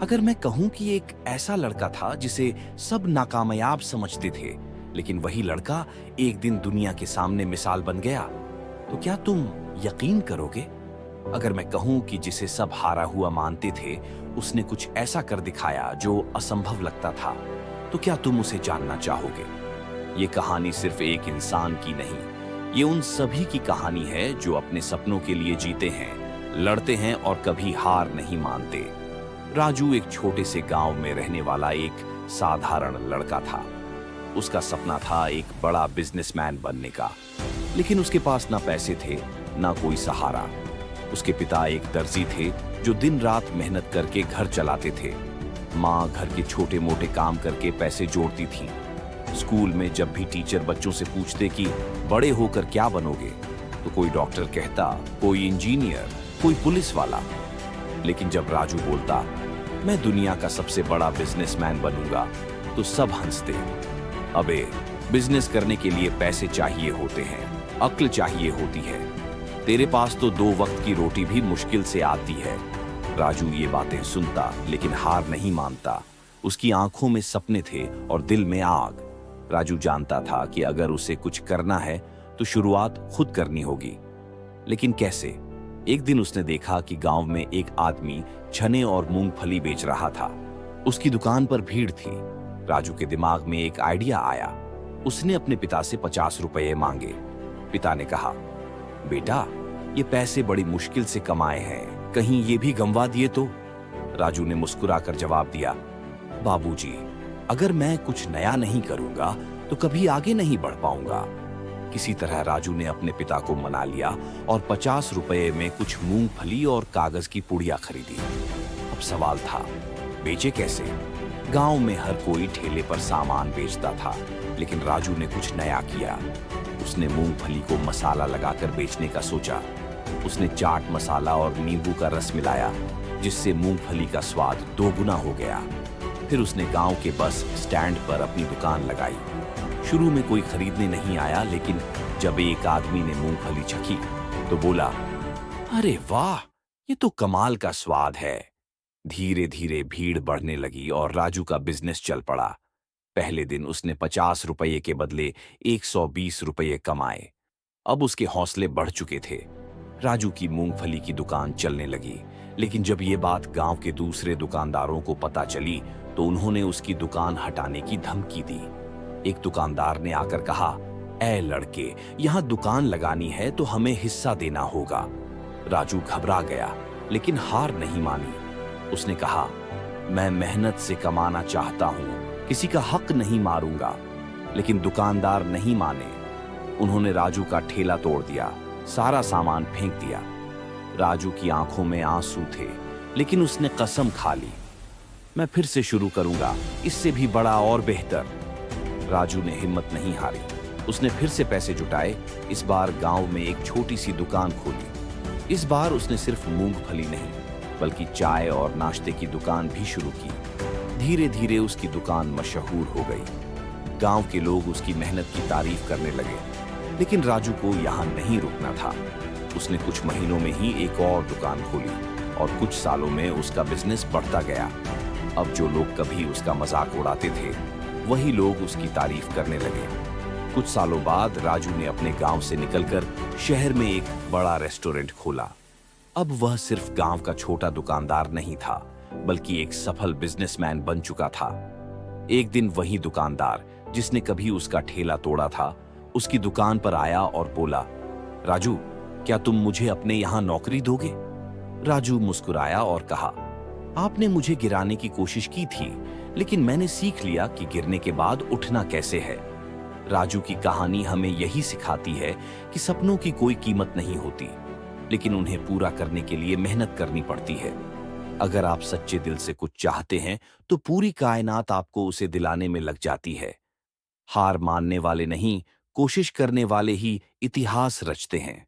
अगर मैं कहूं कि एक ऐसा लड़का था जिसे सब नाकामयाब समझते थे, लेकिन वही लड़का एक दिन दुनिया के सामने मिसाल बन गया, तो क्या तुम यकीन करोगे? अगर मैं कहूं कि जिसे सब हारा हुआ मानते थे, उसने कुछ ऐसा कर दिखाया जो असंभव लगता था, तो क्या तुम उसे जानना चाहोगे? ये कहानी सिर्फ एक इंसान की नहीं, ये उन सभी की कहानी है जो अपने सपनों के लिए जीते हैं, लड़ते हैं और कभी हार नहीं मानते। राजू एक छोटे से गांव में रहने वाला एक साधारण लड़का था। उसका सपना था एक बड़ा बिजनेसमैन बनने का, लेकिन उसके पास ना पैसे थे, ना कोई सहारा। उसके पिता एक दर्जी थे जो दिन रात मेहनत करके घर चलाते थे। माँ घर के छोटे मोटे काम करके पैसे जोड़ती थी। स्कूल में जब भी टीचर बच्चों से पूछते कि बड़े होकर क्या बनोगे, तो कोई डॉक्टर कहता, कोई इंजीनियर, कोई पुलिस वाला। लेकिन जब राजू बोलता, मैं दुनिया का सबसे बड़ा बिजनेसमैन बनूंगा, तो सब हंसते। अबे, बिजनेस करने के लिए पैसे चाहिए होते हैं, अक्ल चाहिए होती है। तेरे पास तो 2 वक्त की रोटी भी मुश्किल से आती है। राजू ये बातें सुनता, लेकिन हार नहीं मानता। उसकी आंखों में सपने थे और दिल में आग। राजू जानता था कि अगर उसे कुछ करना है तो शुरुआत खुद करनी होगी। लेकिन कैसे? एक दिन उसने देखा कि गांव में एक आदमी चने और मूंगफली बेच रहा था। उसकी दुकान पर भीड़ थी। राजू के दिमाग में एक आइडिया आया। उसने अपने पिता से 50 रुपये मांगे। पिता ने कहा, बेटा, ये पैसे बड़ी मुश्किल से कमाए हैं, कहीं ये भी गंवा दिए तो? राजू ने मुस्कुराकर जवाब दिया, बाबूजी, अगर मैं कुछ नया नहीं करूंगा तो कभी आगे नहीं बढ़ पाऊंगा। किसी तरह राजू ने अपने पिता को मना लिया और 50 रुपये में कुछ मूंगफली और कागज की पुड़िया खरीदी। अब सवाल था, बेचे कैसे? गांव में हर कोई ठेले पर सामान बेचता था, लेकिन राजू ने कुछ नया किया। उसने मूंगफली को मसाला लगाकर बेचने का सोचा। उसने चाट मसाला और नींबू का रस मिलाया, जिससे मूंगफली का स्वाद 2 गुना हो गया। फिर उसने गांव के बस स्टैंड पर अपनी दुकान लगाई। शुरू में कोई खरीदने नहीं आया, लेकिन जब एक आदमी ने मूंगफली चखी तो बोला, अरे वाह, ये तो कमाल का स्वाद है। धीरे धीरे भीड़ बढ़ने लगी और राजू का बिजनेस चल पड़ा। पहले दिन उसने 50 रुपये के बदले 120 रुपये कमाए। अब उसके हौसले बढ़ चुके थे। राजू की मूंगफली की दुकान चलने लगी, लेकिन जब ये बात गांव के दूसरे दुकानदारों को पता चली तो उन्होंने उसकी दुकान हटाने की धमकी दी। एक दुकानदार ने आकर कहा, ऐ लड़के, यहाँ दुकान लगानी है तो हमें हिस्सा देना होगा। राजू घबरा गया, लेकिन हार नहीं मानी। उसने कहा, मैं मेहनत से कमाना चाहता हूँ, किसी का हक नहीं मारूंगा। लेकिन दुकानदार नहीं माने। उन्होंने राजू का ठेला तोड़ दिया, सारा सामान फेंक दिया। राजू की आंखों में आंसू थे, लेकिन उसने कसम खा ली, मैं फिर से शुरू करूंगा, इससे भी बड़ा और बेहतर। राजू ने हिम्मत नहीं हारी। उसने फिर से पैसे जुटाए। इस बार गांव में एक छोटी सी दुकान खोली। इस बार उसने सिर्फ मूंगफली नहीं, बल्कि चाय और नाश्ते की दुकान भी शुरू की। धीरे धीरे उसकी दुकान मशहूर हो गई। गांव के लोग उसकी मेहनत की तारीफ करने लगे। लेकिन राजू को यहाँ नहीं रुकना था। उसने कुछ महीनों में ही एक और दुकान खोली और कुछ सालों में उसका बिजनेस बढ़ता गया। अब जो लोग कभी उसका मजाक उड़ाते थे, वही लोग उसकी तारीफ करने लगे। कुछ सालों बाद राजू ने अपने गांव से निकलकर शहर में एक बड़ा रेस्टोरेंट खोला। अब वह सिर्फ गांव का छोटा दुकानदार नहीं था, बल्कि एक सफल बिजनेसमैन बन चुका था। एक दिन वही दुकानदार जिसने कभी उसका ठेला तोड़ा था, उसकी दुकान पर आया और बोला, राजू, क्या तुम मुझे अपने यहाँ नौकरी दोगे? राजू मुस्कुराया और कहा, आपने मुझे गिराने की कोशिश की थी, लेकिन मैंने सीख लिया कि गिरने के बाद उठना कैसे है। राजू की कहानी हमें यही सिखाती है कि सपनों की कोई कीमत नहीं होती, लेकिन उन्हें पूरा करने के लिए मेहनत करनी पड़ती है। अगर आप सच्चे दिल से कुछ चाहते हैं, तो पूरी कायनात आपको उसे दिलाने में लग जाती है। हार मानने वाले नहीं, कोशिश करने वाले ही इतिहास रचते हैं।